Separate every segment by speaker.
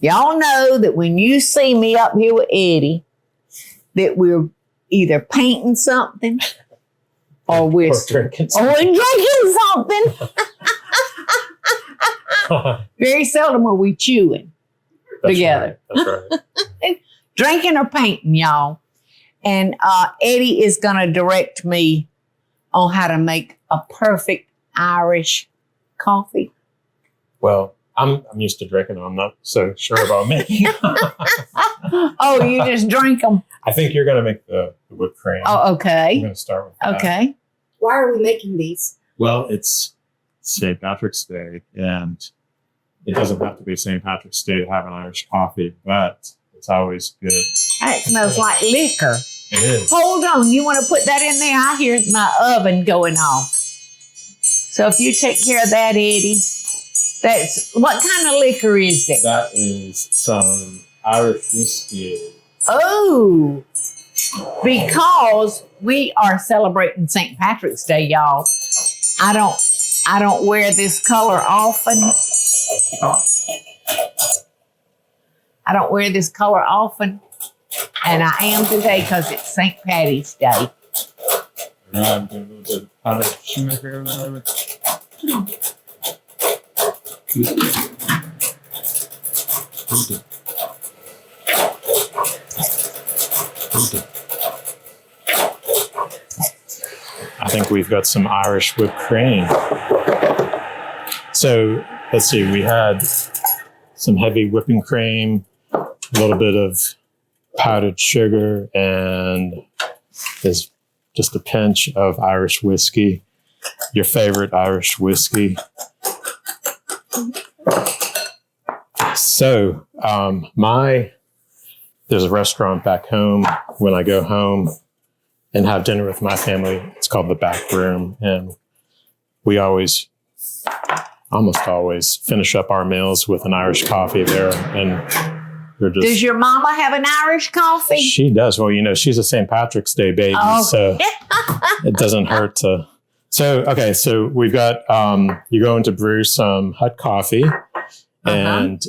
Speaker 1: Y'all know that when you see me up here with Eddie, that we're either painting something or we're
Speaker 2: drinking
Speaker 1: something. Very seldom are we chewing together.
Speaker 2: Right. That's right.
Speaker 1: Drinking or painting, y'all. And Eddie is going to direct me on how to make a perfect Irish coffee.
Speaker 2: Well, I'm used to drinking them. I'm not so sure about me.
Speaker 1: Oh, you just drink them?
Speaker 2: I think you're going to make the whipped cream.
Speaker 1: Oh, okay.
Speaker 2: I'm going to start with that.
Speaker 1: Okay.
Speaker 3: Why are we making these?
Speaker 2: Well, it's St. Patrick's Day, and it doesn't have to be St. Patrick's Day to have an Irish coffee, but it's always good.
Speaker 1: It smells like liquor.
Speaker 2: It is.
Speaker 1: Hold on. You want to put that in there? I hear my oven going off. So if you take care of that, Eddie, that's what kind of liquor is it?
Speaker 2: That is some Irish whiskey.
Speaker 1: Oh, because we are celebrating St. Patrick's Day, y'all. I don't wear this color often. I don't wear this color often, and I am today because it's St. Patty's Day.
Speaker 2: I'm doing a little bit of powdered sugar here. I think we've got some Irish whipped cream. So let's see, we had some heavy whipping cream, a little bit of powdered sugar, and there's just a pinch of Irish whiskey, your favorite Irish whiskey. So there's a restaurant back home when I go home and have dinner with my family. It's called The Back Room. And we almost always finish up our meals with an Irish coffee there. And we're just...
Speaker 1: Does your mama have an Irish coffee?
Speaker 2: She does. Well, she's a St. Patrick's Day baby, so it doesn't hurt to... So we've got, you're going to brew some hot coffee. And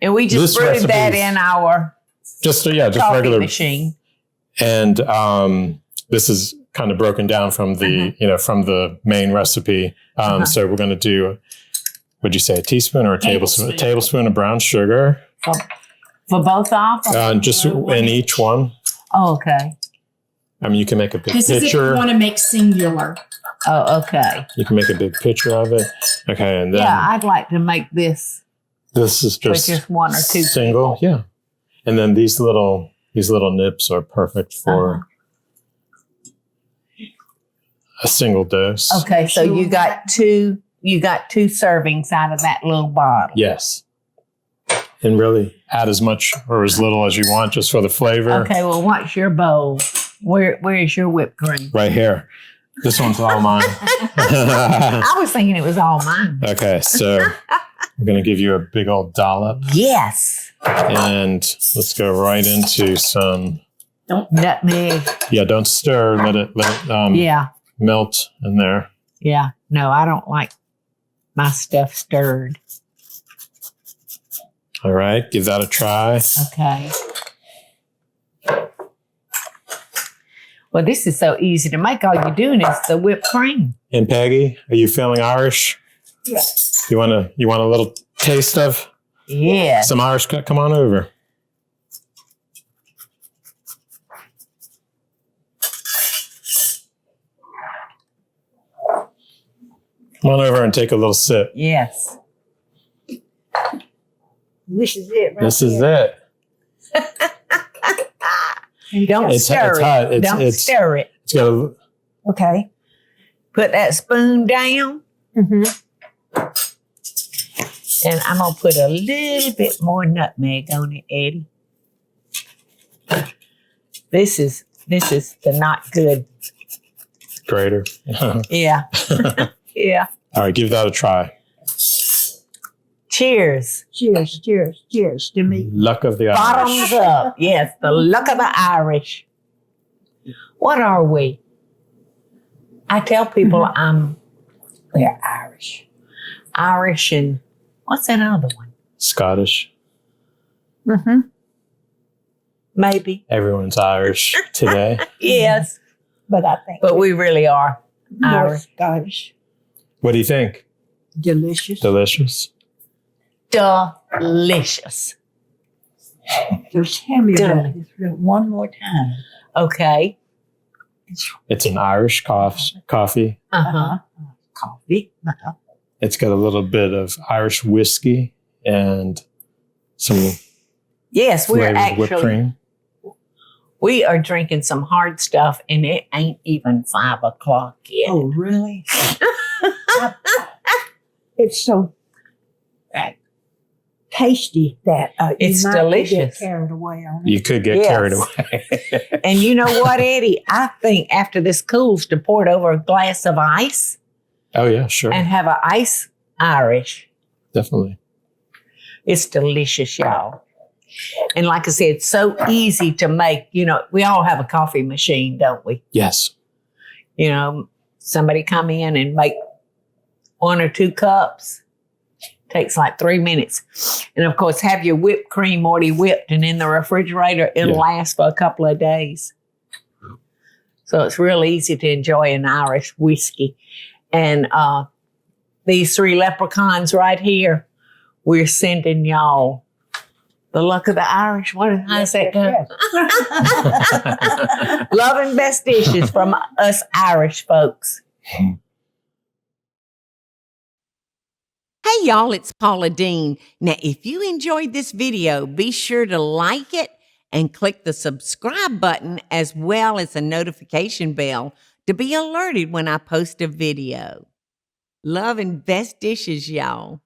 Speaker 1: we just brewed that in our coffee
Speaker 2: regular
Speaker 1: machine.
Speaker 2: And this is kind of broken down from the from the main recipe. So we're going to do, would you say a teaspoon or a tablespoon? A tablespoon of brown sugar.
Speaker 1: For both of them?
Speaker 2: Just in each one.
Speaker 1: Oh, okay.
Speaker 2: I mean, you can make a big
Speaker 3: This is if you want to make singular.
Speaker 1: Oh, okay.
Speaker 2: You can make a big picture of it. Okay, and then
Speaker 1: I'd like to make this.
Speaker 2: This is
Speaker 1: just one or two
Speaker 2: single.
Speaker 1: people.
Speaker 2: Yeah, and then these little nips are perfect for a single dose.
Speaker 1: Okay, so you got two servings out of that little bottle.
Speaker 2: Yes, and really add as much or as little as you want, just for the flavor.
Speaker 1: Okay, well, what's your bowl? Where is your whipped cream?
Speaker 2: Right here. This one's all mine.
Speaker 1: I was thinking it was all mine.
Speaker 2: Okay, so I'm going to give you a big old dollop.
Speaker 1: Yes.
Speaker 2: And let's go right into some
Speaker 1: nutmeg.
Speaker 2: Yeah, don't stir. Let it melt in there.
Speaker 1: Yeah. No, I don't like my stuff stirred.
Speaker 2: All right, give that a try.
Speaker 1: Okay. Well, this is so easy to make. All you're doing is the whipped cream.
Speaker 2: And Peggy, are you feeling Irish?
Speaker 3: Yeah.
Speaker 2: You want a little taste of some Irish? Come on over. Come on over and take a little sip.
Speaker 1: Yes.
Speaker 3: This is it.
Speaker 2: This is it.
Speaker 1: Don't stir it.
Speaker 2: Hot.
Speaker 1: Don't stir it.
Speaker 2: It's got a...
Speaker 1: Okay. Put that spoon down.
Speaker 3: Mm-hmm.
Speaker 1: And I'm going to put a little bit more nutmeg on it, Eddie. This is the not good.
Speaker 2: Grater.
Speaker 1: Yeah. Yeah.
Speaker 2: All right, give that a try.
Speaker 1: Cheers.
Speaker 3: Cheers, cheers, cheers to me.
Speaker 2: Luck of the Irish.
Speaker 1: Bottoms up. Yes, the luck of the Irish. What are we? I tell people we're Irish. Irish and what's that other one?
Speaker 2: Scottish.
Speaker 1: Mm-hmm. Maybe.
Speaker 2: Everyone's Irish today.
Speaker 1: Yes.
Speaker 3: But I think
Speaker 1: But we really are
Speaker 3: more
Speaker 1: Irish.
Speaker 3: Scottish.
Speaker 2: What do you think?
Speaker 3: Delicious.
Speaker 2: Delicious?
Speaker 1: Delicious.
Speaker 3: So tell me
Speaker 1: Done.
Speaker 3: about this one more time.
Speaker 1: Okay.
Speaker 2: It's an Irish coffee.
Speaker 1: Uh-huh.
Speaker 3: Coffee.
Speaker 2: It's got a little bit of Irish whiskey and some
Speaker 1: Yes, we're
Speaker 2: flavored whipped
Speaker 1: actually,
Speaker 2: cream.
Speaker 1: we are drinking some hard stuff and it ain't even 5 o'clock yet.
Speaker 3: Oh, really? It's so tasty that
Speaker 1: It's
Speaker 3: you might
Speaker 1: delicious.
Speaker 3: get carried away on it.
Speaker 2: You could get
Speaker 1: Yes.
Speaker 2: carried away.
Speaker 1: And you know what, Eddie? I think after this cools to pour it over a glass of ice
Speaker 2: Oh, yeah, sure.
Speaker 1: and have an ice Irish.
Speaker 2: Definitely.
Speaker 1: It's delicious, y'all. And like I said, it's so easy to make. You know, we all have a coffee machine, don't we?
Speaker 2: Yes.
Speaker 1: You know, somebody come in and make 1 or 2 cups. Takes like 3 minutes. And of course, have your whipped cream already whipped and in the refrigerator. It'll
Speaker 2: Yeah.
Speaker 1: last for a couple of days. So it's real easy to enjoy an Irish whiskey. And these 3 leprechauns right here, we're sending y'all the luck of the Irish. How's that go?
Speaker 3: Yes.
Speaker 1: Love and best dishes from us Irish folks.
Speaker 4: Hey y'all, it's Paula Deen. Now, if you enjoyed this video, be sure to like it and click the subscribe button as well as the notification bell to be alerted when I post a video. Love and best dishes, y'all.